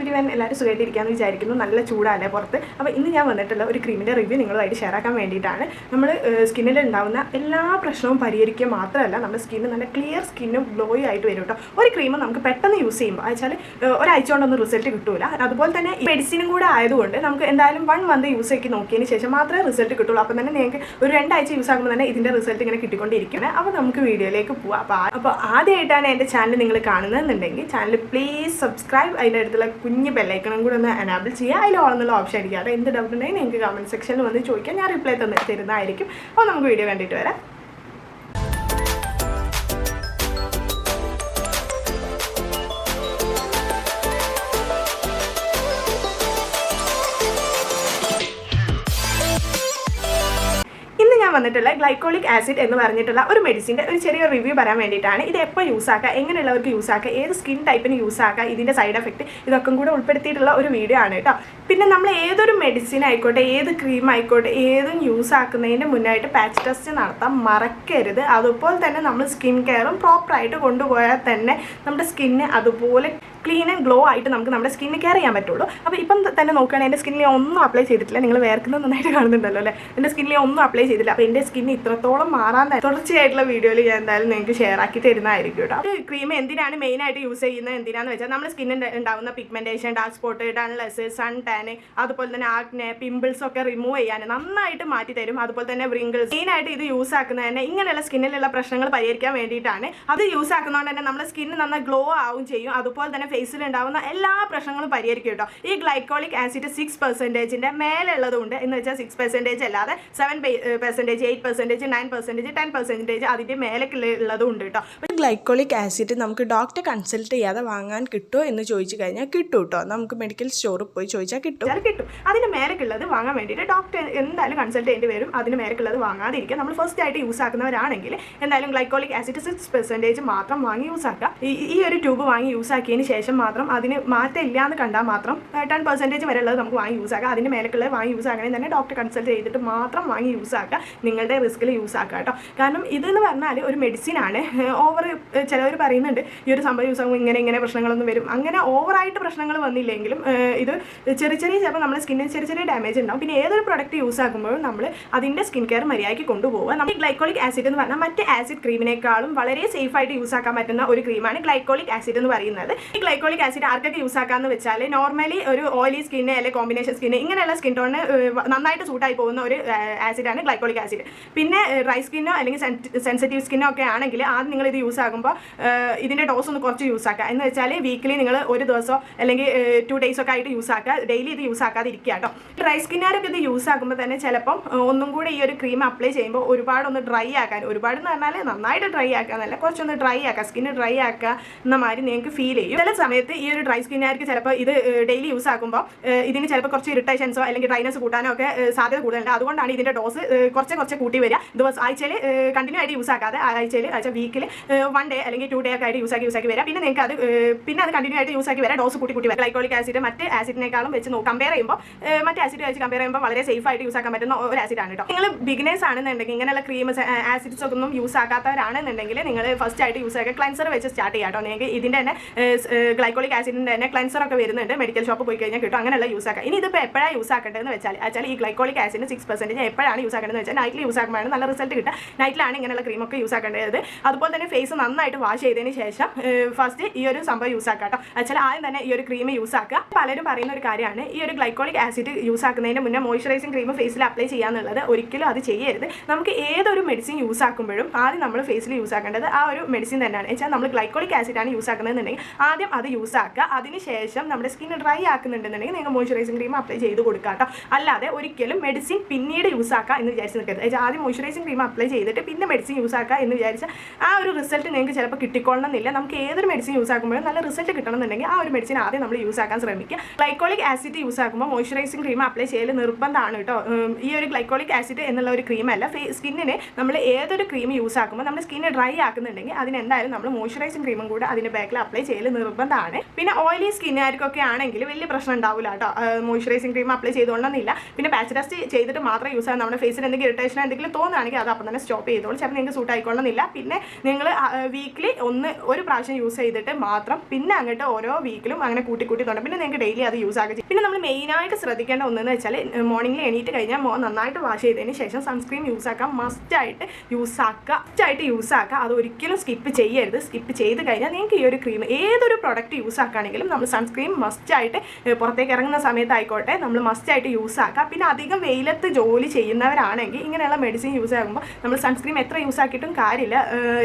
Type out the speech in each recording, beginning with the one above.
everyone, എല്ലാവരും സുഖമായിട്ടിരിക്കാമെന്ന് വിചാരിക്കുന്നു. നല്ല ചൂടാണ് പുറത്ത്. അപ്പോൾ ഇന്ന് ഞാൻ വന്നിട്ടുള്ള ഒരു ക്രീമിൻ്റെ റിവ്യൂ നിങ്ങളുമായിട്ട് ഷെയർ ആക്കാൻ വേണ്ടിയിട്ടാണ്. നമ്മൾ സ്കിന്നിൽ ഉണ്ടാകുന്ന എല്ലാ പ്രശ്നവും പരിഹരിക്കുക മാത്രമല്ല, നമ്മുടെ സ്കിന്ന് നല്ല ക്ലിയർ സ്കിന്നും ഗ്ലോയി ആയിട്ട് വരും കേട്ടോ. ഒരു ക്രീം നമുക്ക് പെട്ടെന്ന് യൂസ് ചെയ്യുമ്പോൾ വെച്ചാൽ ഒരാഴ്ച കൊണ്ടൊന്നും റിസൾട്ട് കിട്ടൂല. അതുപോലെ തന്നെ ഈ മെഡിസിനും കൂടെ ആയതുകൊണ്ട് നമുക്ക് എന്തായാലും 1 മന്ത് യൂസ് ആക്കി നോക്കിയതിന് ശേഷം മാത്രമേ റിസൾട്ട് കിട്ടുള്ളൂ. അപ്പോൾ തന്നെ നിങ്ങൾക്ക് ഒരു 2 ആഴ്ച യൂസ് ആകുമ്പോൾ തന്നെ ഇതിൻ്റെ റിസൾട്ട് ഇങ്ങനെ കിട്ടിക്കൊണ്ടിരിക്കുന്നത്. അപ്പോൾ നമുക്ക് വീഡിയോയിലേക്ക് പോവാം. അപ്പോൾ ആദ്യമായിട്ടാണ് എൻ്റെ ചാനൽ നിങ്ങൾ കാണുന്നതെന്നുണ്ടെങ്കിൽ ചാനൽ പ്ലീസ് സബ്സ്ക്രൈബ്, അതിൻ്റെ അടുത്തുള്ള കുഞ്ഞ് ബെല്ലൈക്കണം കൂടെ ഒന്ന് എനാബിൾ ചെയ്യുക. അതിൽ ഓളെന്നുള്ള ഓപ്ഷൻ അടിക്കാതെ എന്ത് ഡൗട്ട് ഉണ്ടെങ്കിൽ നിങ്ങൾക്ക് കമൻറ്റ് സെക്ഷനിൽ വന്ന് ചോദിക്കാം, ഞാൻ റിപ്ലൈ തരുന്നതായിരിക്കും. അപ്പോൾ നമുക്ക് വീഡിയോ കണ്ടിട്ട് വരാം. വന്നിട്ടുള്ള ഗ്ലൈക്കോളിക് ആസിഡ് എന്ന് പറഞ്ഞിട്ടുള്ള ഒരു മെഡിസിൻ്റെ ഒരു ചെറിയ റിവ്യൂ പറയാൻ വേണ്ടിയിട്ടാണ്. ഇത് എപ്പോൾ യൂസ് ആക്കുക, എങ്ങനെയുള്ളവർക്ക് യൂസ് ആക്കുക, ഏത് സ്കിൻ ടൈപ്പിന് യൂസ് ആക്കുക, ഇതിൻ്റെ സൈഡ് എഫക്റ്റ് ഇതൊക്കെ കൂടെ ഉൾപ്പെടുത്തിയിട്ടുള്ള ഒരു വീഡിയോ ആണ് കേട്ടോ. പിന്നെ നമ്മൾ ഏതൊരു മെഡിസിൻ ആയിക്കോട്ടെ, ഏത് ക്രീം ആയിക്കോട്ടെ, ഏതും യൂസ് ആക്കുന്നതിന് മുന്നായിട്ട് പാച്ച് ടെസ്റ്റ് നടത്താൻ മറക്കരുത്. അതുപോലെ തന്നെ നമ്മൾ സ്കിൻ കെയറും പ്രോപ്പറായിട്ട് കൊണ്ടുപോയാൽ തന്നെ നമ്മുടെ സ്കിന്ന് അതുപോലെ ക്ലീൻ ആൻഡ് ഗ്ലോ ആയിട്ട് നമുക്ക് നമ്മുടെ സ്കിന്ന് കെയർ ചെയ്യാൻ പറ്റുള്ളൂ. അപ്പോൾ ഇപ്പം തന്നെ നോക്കുകയാണെങ്കിൽ എൻ്റെ സ്കിന്നിൽ ഒന്നും അപ്ലൈ ചെയ്തിട്ടില്ല. നിങ്ങൾ വേർക്കുന്നത് നന്നായിട്ട് കാണുന്നുണ്ടല്ലോ അല്ലേ? എൻ്റെ സ്കിന്നിൽ ഒന്നും അപ്ലൈ ചെയ്തില്ല. അപ്പോൾ എൻ്റെ സ്കിന്ന് ഇത്രത്തോളം മാറാൻ തുടർച്ചയായിട്ടുള്ള വീഡിയോയിൽ ഞാൻ എന്തായാലും നിങ്ങൾക്ക് ഷെയർ ആക്കി തരുന്നതായിരിക്കും കേട്ടോ. ഒരു ക്രീം എന്തിനാണ് മെയിനായിട്ട് യൂസ് ചെയ്യുന്നത് എന്തിനാന്ന് വെച്ചാൽ നമ്മുടെ സ്കിന്നിൽ ഉണ്ടാകുന്ന pigmentation, dark spot, dullness, sun tan, അതുപോലെ തന്നെ ആക്നെ, പിമ്പിൾസ് ഒക്കെ റിമൂവ് ചെയ്യാൻ നന്നായിട്ട് മാറ്റി തരും. അതുപോലെ തന്നെ വ്രിങ്കിൾസ്. മെയിനായിട്ട് ഇത് യൂസ് ആക്കുന്നത് തന്നെ ഇങ്ങനെയുള്ള സ്കിന്നിലുള്ള പ്രശ്നങ്ങൾ പരിഹരിക്കാൻ വേണ്ടിയിട്ടാണ്. അത് യൂസ് ആക്കുന്നതുകൊണ്ട് തന്നെ നമ്മുടെ സ്കിന്ന് നന്നായി ഗ്ലോ ആവും ചെയ്യും. അതുപോലെ തന്നെ ഫേസിൽ ഉണ്ടാകുന്ന എല്ലാ പ്രശ്നങ്ങളും പരിഹരിക്കും കേട്ടോ. ഈ ഗ്ലൈക്കോളിക് ആസിഡ് 6% മേലുള്ളതുകൊണ്ട് എന്ന് വെച്ചാൽ 6% അല്ലാതെ 7%, 8%, 9%, 10% അതിൻ്റെ മേലൊക്കെ ഉള്ളതും ഉണ്ട് കേട്ടോ. ഗ്ലൈക്കോളിക് ആസിഡ് നമുക്ക് ഡോക്ടറെ കൺസൾട്ട് ചെയ്യാതെ വാങ്ങാൻ കിട്ടുമോ എന്ന് ചോദിച്ചു കഴിഞ്ഞാൽ കിട്ടും കേട്ടോ. നമുക്ക് മെഡിക്കൽ സ്റ്റോറിൽ പോയി ചോദിച്ചാൽ കിട്ടും. അതിൻ്റെ മേലൊക്കെയുള്ളത് വാങ്ങാൻ വേണ്ടിയിട്ട് ഡോക്ടർ എന്തായാലും കൺസൾട്ട് ചെയ്യേണ്ടി വരും. അതിന് മേലൊക്കെയുള്ളത് വാങ്ങാതിരിക്കുക. നമ്മൾ ഫസ്റ്റ് ആയിട്ട് യൂസ് ആക്കുന്നവരാണെങ്കിൽ എന്തായാലും ഗ്ലൈക്കോളിക് ആസിഡ് 6% മാത്രം വാങ്ങി യൂസ് ആക്കുക. ഈ ഒരു ട്യൂബ് വാങ്ങി യൂസ് ആക്കിയതിന് ശേഷം മാത്രം അതിന് മാറ്റം ഇല്ലയെന്ന് കണ്ടാൽ മാത്രം 10% വരെ ഉള്ളത് നമുക്ക് വാങ്ങി യൂസ് ആക്കുക. അതിന് മേലൊക്കെയുള്ളത് വാങ്ങി യൂസ് ആക്കണമെങ്കിൽ തന്നെ ഡോക്ടർ കൺസൾട്ട് ചെയ്തിട്ട് മാത്രം വാങ്ങി യൂസ് ആക്കുക. നിങ്ങളുടെ റിസ്കിൽ യൂസ് ആക്കുക കേട്ടോ. കാരണം ഇതെന്ന് പറഞ്ഞാൽ ഒരു മെഡിസിനാണ്. ഓവർ ചിലവർ പറയുന്നുണ്ട് ഈ ഒരു സംഭവം യൂസ് ആകുമ്പോൾ ഇങ്ങനെ പ്രശ്നങ്ങളൊന്നും വരും. അങ്ങനെ ഓവറായിട്ട് പ്രശ്നങ്ങൾ വന്നില്ലെങ്കിലും ഇത് ചെറിയ ചിലപ്പോൾ നമ്മുടെ സ്കിന്നിന് ചെറിയ ഡാമേജ് ഉണ്ടാവും. പിന്നെ ഏതൊരു പ്രൊഡക്റ്റ് യൂസ് ആക്കുമ്പോഴും നമ്മൾ അതിൻ്റെ സ്കിൻ കെയർ മര്യാദയ്ക്ക് കൊണ്ടുപോകുക. നമ്മൾ ഗ്ലൈക്കോളിക് ആസിഡ് എന്ന് പറഞ്ഞാൽ മറ്റ് ആസിഡ് ക്രീമിനേക്കാളും വളരെ സേഫായിട്ട് യൂസ് ആക്കാൻ പറ്റുന്ന ഒരു ക്രീമാണ് ഗ്ലൈക്കോളിക് ആസിഡ് എന്ന് പറയുന്നത്. ഈ ഗ്ലൈക്കോളിക് ആസിഡ് ആർക്കൊക്കെ യൂസ് ആക്കാമെന്ന് വെച്ചാൽ നോർമലി ഒരു ഓയിലി സ്കിന്ന് അല്ലെങ്കിൽ കോമ്പിനേഷൻ സ്കിന്ന് ഇങ്ങനെയുള്ള സ്കിൻ ടോണിന് നന്നായിട്ട് സൂട്ടായി പോകുന്ന ഒരു ആസിഡാണ് ഗ്ലൈക്കോളിക് ആസിഡ്. പിന്നെ ഡ്രൈ സ്കിന്നോ അല്ലെങ്കിൽ സെൻസിറ്റീവ് സ്കിന്നോ ഒക്കെ ആണെങ്കിൽ ആദ്യം നിങ്ങൾ ഇത് യൂസ് ആകുമ്പോൾ ഇതിൻ്റെ ഡോസ് ഒന്ന് കുറച്ച് യൂസ് ആക്കുക. എന്ന് വെച്ചാൽ വീക്കിലി നിങ്ങൾ ഒരു ദിവസമോ അല്ലെങ്കിൽ 2 days ഒക്കെ ആയിട്ട് യൂസ് ആക്കുക. ഡെയിലി ഇത് യൂസ് ആക്കാതെ ഇരിക്കുക കേട്ടോ. ഡ്രൈ സ്കിന്നുകാരൊക്കെ ഇത് യൂസ് ആക്കുമ്പോൾ തന്നെ ചിലപ്പം ഒന്നും കൂടെ ഈ ഒരു ക്രീം അപ്ലൈ ചെയ്യുമ്പോൾ ഒരുപാടൊന്ന് ഡ്രൈ ആക്കാൻ, ഒരുപാടെന്ന് പറഞ്ഞാൽ നന്നായിട്ട് ഡ്രൈ ആക്കാന്നല്ല, കുറച്ചൊന്ന് ഡ്രൈ ആക്കുക, സ്കിന്ന് ഡ്രൈ ആക്കുക എന്ന മാതിരി നിങ്ങൾക്ക് ഫീൽ ചെയ്യും. ചില സമയത്ത് ഈ ഒരു ഡ്രൈ സ്കിന്നുകാർക്ക് ചിലപ്പോൾ ഇത് ഡെയിലി യൂസ് ആക്കുമ്പോൾ ഇതിന് ചിലപ്പോൾ കുറച്ച് ഇറിറ്റേഷൻസോ അല്ലെങ്കിൽ ഡ്രൈനസ് കൂട്ടാനോ ഒക്കെ സാധ്യത കൂടുതലുണ്ട്. അതുകൊണ്ടാണ് ഇതിൻ്റെ ഡോസ് കുറച്ച് കൂട്ടി വരിക. ആഴ്ചയിൽ കണ്ടിന്യൂ ആയിട്ട് യൂസ് ആക്കാതെ വീക്കിൽ 1 day അല്ലെങ്കിൽ 2 day ഒക്കെ ആയിട്ട് യൂസ് ആക്കി വരാം. പിന്നെ നിങ്ങൾക്ക് അത് കണ്ടിന്യൂ ആയിട്ട് യൂസ് ആക്കി വരാം. ഡോസ് കൂട്ടി വരാം. ഗ്ലൈക്കോളിക് ആസിഡ് മറ്റ് ആസിഡിനേക്കാളും വെച്ച് കമ്പയർ ചെയ്യുമ്പോൾ മറ്റ് ആസിഡ് വെച്ച് കമ്പയർ ചെയ്യുമ്പോൾ വളരെ സേഫ് ആയിട്ട് യൂസ് ആക്കാൻ പറ്റുന്ന ഒരു ആസിഡാണ് കേട്ടോ. നിങ്ങൾ ബിഗിനേഴ്സ് ആണെന്നുണ്ടെങ്കിൽ ഇങ്ങനെയുള്ള ക്രീം ആസിഡ്സ് ഒന്നും യൂസ് ആക്കാത്തവരാണെന്നുണ്ടെങ്കിൽ നിങ്ങൾ ഫസ്റ്റ് ആയിട്ട് യൂസ് ആക്കുക ക്ലൻസർ വെച്ച് സ്റ്റാർട്ട് ചെയ്യാം കേട്ടോ. നിങ്ങൾക്ക് ഇതിൻ്റെ തന്നെ ഗ്ലൈക്കോളിക് ആസിഡിൻ്റെ തന്നെ ക്ലൻസർ ഒക്കെ വരുന്നുണ്ട്. മെഡിക്കൽ ഷോപ്പ് പോയി കഴിഞ്ഞാൽ കിട്ടും. അങ്ങനെയുള്ള യൂസ് ആക്കുക. ഇനി ഇതിപ്പോൾ എപ്പോഴാണ് യൂസ് ആക്കേണ്ടതെന്ന് വെച്ചാൽ ഈ ഗ്ലൈക്കോളിക് ആസിഡ് 6% എപ്പോഴാണ് യൂസ് ആക്കേണ്ടതെന്ന് വെച്ചാൽ നൈറ്റിൽ യൂസ് ആക്കുമ്പോഴാണ് നല്ല റിസൾട്ട് കിട്ടുക. നൈറ്റിലാണ് ഇങ്ങനെയുള്ള ക്രീമൊക്കെ യൂസ് ആക്കേണ്ടത്. അതുപോലെ തന്നെ ഫേസ് നന്നായിട്ട് വാഷ് ചെയ്തതിന് ശേഷം ഫസ്റ്റ് ഈ ഒരു സംഭവം യൂസ് ആക്കുക കേട്ടോ. വെച്ചാൽ ആദ്യം തന്നെ ഈ ഒരു ക്രീം യൂസ് ആക്കുക. പലരും പറയുന്ന ഒരു കാര്യമാണ് ഈ ഒരു ഗ്ലൈക്കോളിക് ആസിഡ് യൂസ് ആക്കുന്നതിന് മുന്നേ മോയ്സ്ചറൈസിങ് ക്രീം ഫേസിൽ അപ്ലൈ ചെയ്യാന്നുള്ളത്. ഒരിക്കലും അത് ചെയ്യരുത്. നമുക്ക് ഏതൊരു മെഡിസിൻ യൂസ് ആക്കുമ്പോഴും ആദ്യം നമ്മൾ ഫേസിൽ യൂസ് ആക്കേണ്ടത് ആ ഒരു മെഡിസിൻ തന്നെയാണ്. വെച്ചാൽ നമ്മൾ ഗ്ലൈക്കോളിക് ആസിഡാണ് യൂസ് ആക്കുന്നതെന്നുണ്ടെങ്കിൽ ആദ്യം അത് യൂസ് ആക്കുക. അതിനുശേഷം നമ്മുടെ സ്കിന്ന് ഡ്രൈ ആക്കുന്നുണ്ടെന്നുണ്ടെങ്കിൽ നിങ്ങൾ മോയ്സ്ചറൈസിങ് ക്രീം അപ്ലൈ ചെയ്ത് കൊടുക്കുക കേട്ടോ. അല്ലാതെ ഒരിക്കലും മെഡിസിൻ പിന്നീട് യൂസ് ആക്കുക എന്ന് വിചാരിച്ച് നിൽക്കരുത്. ആദ്യം മോയ്സ്ചറൈസിങ് ക്രീം അപ്ലൈ ചെയ്തിട്ട് പിന്നെ മെഡിസിൻ യൂസ് ആക്കുക എന്ന് വിചാരിച്ചാൽ ആ ഒരു റിസൾട്ട് നിങ്ങൾക്ക് ചിലപ്പോൾ കിട്ടിക്കൊള്ളണമെന്നില്ല. നമുക്ക് ഏതൊരു മെഡിസിൻ യൂസ് ആക്കുമ്പോഴും നല്ല റിസൾട്ട് കിട്ടണമെന്നുണ്ടെങ്കിൽ ആ ഒരു മെഡിസിൻ ആദ്യം നമ്മൾ യൂസ് ആക്കാൻ ശ്രമിക്കുക. ഗ്ലൈക്കോളിക് ആസിഡ് യൂസ് ആക്കുമ്പോൾ മോയ്സ്ചറൈസിങ് ക്രീം അപ്ലൈ ചെയ്യൽ നിർബന്ധമാണ് കേട്ടോ. ഈ ഒരു ഗ്ലൈക്കോളിക് ആസിഡ് എന്നുള്ള ഒരു ക്രീമല്ല, സ്കിന്നിന് നമ്മൾ ഏതൊരു ക്രീം യൂസ് ആക്കുമ്പോൾ നമ്മുടെ സ്കിന്ന് ഡ്രൈ ആക്കുന്നുണ്ടെങ്കിൽ അതിനെന്തായാലും നമ്മൾ മോയ്സ്ചറൈസിങ് ക്രീമും കൂടെ അതിൻ്റെ ബാക്കിൽ അപ്ലൈ ചെയ്യൽ നിർബന്ധമാണ്. നിർബന്ധമാണ്. പിന്നെ ഓയിലി സ്കിന്നുകാർക്കൊക്കെ ആണെങ്കിൽ വലിയ പ്രശ്നം ഉണ്ടാവില്ല കേട്ടോ. മോയ്സ്ചറൈസിങ് ക്രീം അപ്ലൈ ചെയ്തുകൊണ്ടെന്നില്ല. പിന്നെ പാച്ച് ടെസ്റ്റ് ചെയ്തിട്ട് മാത്രം യൂസ് ചെയ്യാൻ നമ്മുടെ ഫേസിൽ എന്തെങ്കിലും ഇറിറ്റേഷൻ എന്തെങ്കിലും തോന്നുകയാണെങ്കിൽ അത് അപ്പം തന്നെ സ്റ്റോപ്പ് ചെയ്തോളൂ. ചിലപ്പോൾ നിങ്ങൾക്ക് സൂട്ട് ആയിക്കൊള്ളുന്നില്ല. പിന്നെ നിങ്ങൾ വീക്കിലി ഒരു പ്രാവശ്യം യൂസ് ചെയ്തിട്ട് മാത്രം പിന്നെ അങ്ങോട്ട് ഓരോ വീക്കിലും അങ്ങനെ കൂട്ടി തുടങ്ങും. പിന്നെ നിങ്ങൾക്ക് ഡെയിലി അത് യൂസ് ആക്കുക. പിന്നെ നമ്മൾ മെയിനായിട്ട് ശ്രദ്ധിക്കേണ്ട ഒന്നെന്ന് വെച്ചാൽ മോർണിംഗിൽ എണീറ്റ് കഴിഞ്ഞാൽ നന്നായിട്ട് വാഷ് ചെയ്തതിന് ശേഷം സൺസ്ക്രീൻ യൂസ് ആക്കാം. മസ്റ്റായിട്ട് യൂസ് ആക്കുക. അത് ഒരിക്കലും സ്കിപ്പ് ചെയ്യരുത്. സ്കിപ്പ് ചെയ്ത് കഴിഞ്ഞാൽ നിങ്ങൾക്ക് ഈ ഒരു ക്രീം ഏതൊരു പ്രൊഡക്റ്റ് യൂസ് ആക്കുകയാണെങ്കിലും നമ്മൾ സൺസ്ക്രീൻ മസ്റ്റായിട്ട് പുറത്തേക്ക് ഇറങ്ങുന്ന സമയത്തായിക്കോട്ടെ നമ്മൾ മസ്റ്റായിട്ട് യൂസ് ആക്കുക. പിന്നെ അധികം വെയിലത്ത് ജോലി ചെയ്യുന്നവരാണെങ്കിൽ ഇങ്ങനെയുള്ള മെഡിസിൻ യൂസ് ആകുമ്പോൾ നമ്മൾ സൺസ്ക്രീൻ എത്ര യൂസ് ആക്കിയിട്ടും കാര്യമില്ല.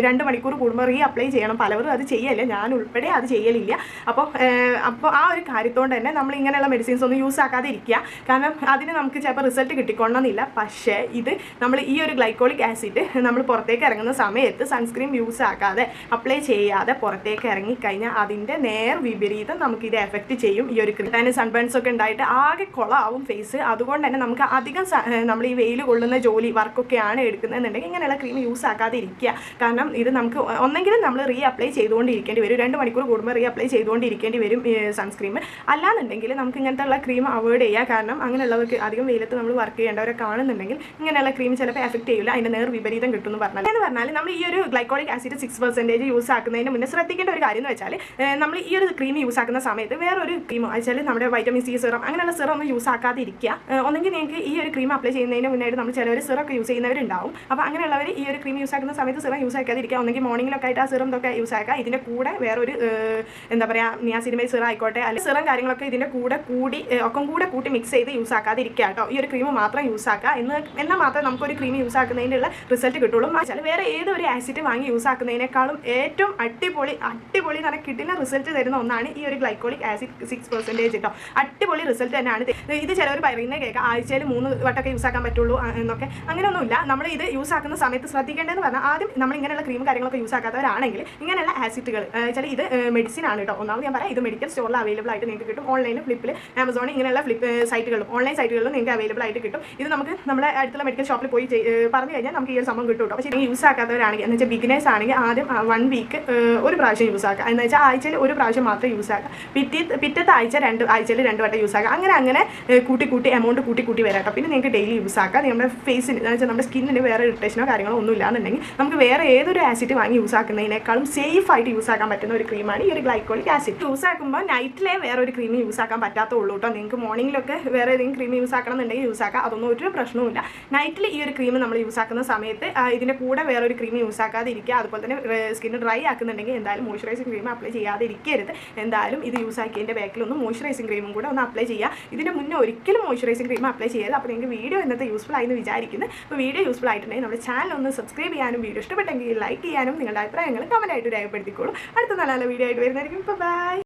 2 മണിക്കൂർ കൂടുമ്പോൾ അപ്ലൈ ചെയ്യണം. പലവരും അത് ചെയ്യല്ല, ഞാൻ ഉൾപ്പെടെ അത് ചെയ്യലില്ല. അപ്പോൾ ആ ഒരു കാര്യത്തോണ്ട് തന്നെ നമ്മൾ ഇങ്ങനെയുള്ള മെഡിസിൻസ് ഒന്നും യൂസ് ആക്കാതെ ഇരിക്കുക. കാരണം അതിന് നമുക്ക് ചിലപ്പോൾ റിസൾട്ട് കിട്ടിക്കൊള്ളണമെന്നില്ല. പക്ഷേ ഇത് നമ്മൾ ഈ ഒരു ഗ്ലൈക്കോളിക് ആസിഡ് നമ്മൾ പുറത്തേക്ക് ഇറങ്ങുന്ന സമയത്ത് സൺസ്ക്രീൻ യൂസ് ആക്കാതെ അപ്ലൈ ചെയ്യാതെ പുറത്തേക്ക് ഇറങ്ങിക്കഴിഞ്ഞാൽ അതിൻ്റെ നേർ വിപരീതം നമുക്കിത് എഫക്റ്റ് ചെയ്യും. ഈ ഒരു ക്രിട്ടാന് സൺബേൺസ് ഒക്കെ ഉണ്ടായിട്ട് ആകെ കൊളാവും ഫേസ്. അതുകൊണ്ട് തന്നെ നമുക്ക് അധികം നമ്മൾ ഈ വെയിൽ കൊള്ളുന്ന ജോലി വർക്കൊക്കെയാണ് എടുക്കുന്നതെന്നുണ്ടെങ്കിൽ ഇങ്ങനെയുള്ള ക്രീം യൂസ് ആക്കാതെ ഇരിക്കുക. കാരണം ഇത് നമുക്ക് ഒന്നെങ്കിലും നമ്മൾ അപ്ലൈ ചെയ്തുകൊണ്ടിരിക്കേണ്ടി വരും. 2 മണിക്കൂർ കൂടുമ്പോൾ അപ്ലൈ ചെയ്തുകൊണ്ടിരിക്കേണ്ടി വരും സൺസ്ക്രീം. അല്ലാന്നുണ്ടെങ്കിൽ നമുക്ക് ഇങ്ങനത്തെ ഉള്ള ക്രീം അവോയ്ഡ് ചെയ്യുക. കാരണം അങ്ങനെയുള്ളവർക്ക് അധികം വെയിലത്ത് നമ്മൾ വർക്ക് ചെയ്യേണ്ടവരെ കാണുന്നുണ്ടെങ്കിൽ ഇങ്ങനെയുള്ള ക്രീം ചിലപ്പോൾ എഫക്റ്റ് ചെയ്യില്ല. അതിൻ്റെ നേർ വിപരീതം കിട്ടുമെന്ന് പറഞ്ഞാൽ നമ്മൾ ഈ ഒരു ഗ്ലൈക്കോളിക് ആസിഡ് 6% യൂസ് ആക്കുന്നതിന് മുന്നേ ശ്രദ്ധിക്കേണ്ട ഒരു കാര്യം എന്ന് വെച്ചാൽ നമ്മൾ ഈ ഒരു ക്രീം യൂസ് ആക്കുന്ന സമയത്ത് വേറൊരു ക്രീം വെച്ചാൽ നമ്മുടെ വൈറ്റമിൻ സി സിറം അങ്ങനെയുള്ള സിറം ഒന്നും യൂസ് ആക്കാതെ ഇരിക്കുക. ഒന്നെങ്കിൽ നിങ്ങൾക്ക് ഈ ഒരു ക്രീം അപ്ലൈ ചെയ്യുന്നതിന് മുന്നായിട്ട് നമ്മൾ ചിലവർ സിറം ഒക്കെ യൂസ് ചെയ്യുന്നവരുണ്ടാവും. അപ്പോൾ അങ്ങനെയുള്ളവർ ഈ ഒരു ക്രീം യൂസ് ആക്കുന്ന സമയത്ത് സിറം യൂസ് ആക്കാതെ ഇരിക്കുക. ഒന്നെങ്കിൽ മോർണിംഗിലൊക്കെ ആയിട്ട് ആ സിറം ഒക്കെ യൂസ് ആക്കുക. ഇതിൻ്റെ കൂടെ വേറൊരു എന്താ പറയുക നിയാസിനമൈഡ് സിറം ആയിക്കോട്ടെ അല്ലെങ്കിൽ സിറം കാര്യങ്ങളൊക്കെ ഇതിൻ്റെ കൂടെ കൂട്ടി മിക്സ് ചെയ്ത് യൂസ് ആക്കാതെ ഇരിക്കുക കേട്ടോ. ഈ ഒരു ക്രീം മാത്രം യൂസ് ആക്കുക. എന്നാൽ മാത്രമേ നമുക്കൊരു ക്രീം യൂസ് ആക്കുന്നതിനുള്ള റിസൾട്ട് കിട്ടുള്ളൂ. വെച്ചാൽ വേറെ ഏതൊരു ആസിഡ് വാങ്ങി യൂസ് ആക്കുന്നതിനേക്കാളും ഏറ്റവും അടിപൊളി എന്ന് പറഞ്ഞാൽ കിട്ടുന്ന റിസൾട്ട് തരുന്ന ഒന്നാണ് ഈ ഒരു ഗ്ലൈക്കോളിക് ആസിഡ് 6% കേട്ടോ. അടിപൊളി റിസൾട്ട് തന്നെയാണ്. ഇത് ചിലവർ പറയുന്നത് കേൾക്കാം ആഴ്ചയിൽ 3 വട്ടമൊക്കെ യൂസ് ആക്കാൻ പറ്റുള്ളൂ എന്നൊക്കെ. അങ്ങനെയൊന്നുമില്ല. നമ്മൾ ഇത് യൂസ് ആക്കുന്ന സമയത്ത് ശ്രദ്ധിക്കേണ്ടതെന്ന് പറഞ്ഞാൽ ആദ്യം നമ്മൾ ഇങ്ങനെയുള്ള ക്രീം കാര്യങ്ങളൊക്കെ യൂസ് ആക്കാത്തവരാണെങ്കിൽ ഇങ്ങനെയുള്ള ആസിഡുകൾ വെച്ചാൽ ഇത് മെഡിസിൻ ആണ് കേട്ടോ. ഒന്നാമത് ഞാൻ പറയാം, ഇത് മെഡിക്കൽ സ്റ്റോറിൽ അവൈലബിൾ ആയിട്ട് നിങ്ങൾക്ക് കിട്ടും. ഓൺലൈനിൽ ഫ്ലിപ്പിൽ ആമസോണിൽ ഇങ്ങനെയുള്ള സൈറ്റുകളിലും ഓൺലൈൻ സൈറ്റുകളിലും നിങ്ങൾക്ക് അവൈലബിൾ ആയിട്ട് കിട്ടും. ഇത് നമുക്ക് നമ്മുടെ അടുത്തുള്ള മെഡിക്കൽ ഷോപ്പിൽ പോയി പറഞ്ഞു കഴിഞ്ഞാൽ നമുക്ക് ഈ ഒരു സംഭവം കിട്ടും കേട്ടോ. പക്ഷേ ഇത് യൂസ് ആക്കാത്തവരാണെങ്കിൽ എന്ന് വെച്ചാൽ ബിഗിനേഴ്സ് ആണെങ്കിൽ ആദ്യം 1 വീക്ക് ഒരു പ്രാവശ്യം യൂസ് ആക്കുക. എന്ന് വെച്ചാൽ ആഴ്ചയിൽ ഒരു പ്രാവശ്യം മാത്രം യൂസ് ആക്കുക. പിറ്റത്തെ ആഴ്ചയിൽ 2 വട്ടം യൂസ് ആക്കുക. അങ്ങനെ കൂട്ടി എമൗണ്ട് കൂട്ടി വരാം കേട്ടോ. പിന്നെ നിങ്ങൾക്ക് ഡെയിലി യൂസ് ആക്കാം. നമ്മുടെ ഫേസിന് എന്ന് വെച്ചാൽ നമ്മുടെ സ്കിന്നിന് വേറെ ഇറിറ്റേഷനോ കാര്യങ്ങളോ ഒന്നും ഇല്ലാന്നുണ്ടെങ്കിൽ നമുക്ക് വേറെ ഏതൊരു ആസിഡ് വാങ്ങി യൂസ് ആക്കുന്നതിനേക്കാളും സേഫ് ആയിട്ട് യൂസ് ആക്കാൻ പറ്റുന്ന ഒരു ക്രീമാണ് ഈ ഒരു ഗ്ലൈക്കോളിക് ആസിഡ്. യൂസ് ആക്കുമ്പോൾ നൈറ്റിലെ വേറെ ഒരു ക്രീം യൂസ് ആക്കാൻ പറ്റാത്തുള്ളൂ കേട്ടോ. നിങ്ങൾക്ക് മോർണിംഗിലൊക്കെ വേറെ ഏതെങ്കിലും ക്രീം യൂസ് ആക്കണം എന്നുണ്ടെങ്കിൽ യൂസ് ആക്കാം. അതൊന്നും ഒരു പ്രശ്നവുമില്ല. നൈറ്റിൽ ഈ ഒരു ക്രീം നമ്മൾ യൂസ് ആക്കുന്ന സമയത്ത് ഇതിൻ്റെ കൂടെ വേറൊരു ക്രീം യൂസ് ആക്കാതെ ഇരിക്കുക. അതുപോലെ തന്നെ സ്കിന്ന് ഡ്രൈ ആക്കുന്നുണ്ടെങ്കിൽ എന്തായാലും മോയ്സ്ചറൈസിങ് ക്രീം അപ്ലൈ ചെയ്യാതെ ഇരിക്കരുത്. എന്തായാലും ഇത് യൂസ് ആക്കിയതിൻ്റെ ബാക്കിലൊന്നും മോയ്സ്ചറൈസിങ് ക്രീമും കൂടെ ഒന്ന് അപ്ലൈ ചെയ്യുക. ഇതിൻ്റെ മുന്നേ ഒരിക്കലും മോയ്സ്ചറൈസിങ് ക്രീം അപ്ലൈ ചെയ്യരുത്. അപ്പോൾ നിങ്ങൾക്ക് വീഡിയോ ഇന്നത്തെ യൂസ്ഫുൾ ആയെന്ന് വിചാരിക്കുന്നു. അപ്പോൾ വീഡിയോ യൂസ്ഫുൾ ആയിട്ടുണ്ടെങ്കിൽ നമ്മുടെ ചാനൽ ഒന്ന് സബ്സ്ക്രൈബ് ചെയ്യാനും വീഡിയോ ഇഷ്ടപ്പെട്ടെങ്കിൽ ലൈക്ക് ചെയ്യാനും നിങ്ങളുടെ അഭിപ്രായങ്ങൾ കമൻറ്റായിട്ട് രേഖപ്പെടുത്തിക്കോളൂ. അടുത്ത നല്ല വീഡിയോ ആയിട്ട് വരുന്നതായിരിക്കും. ബൈ.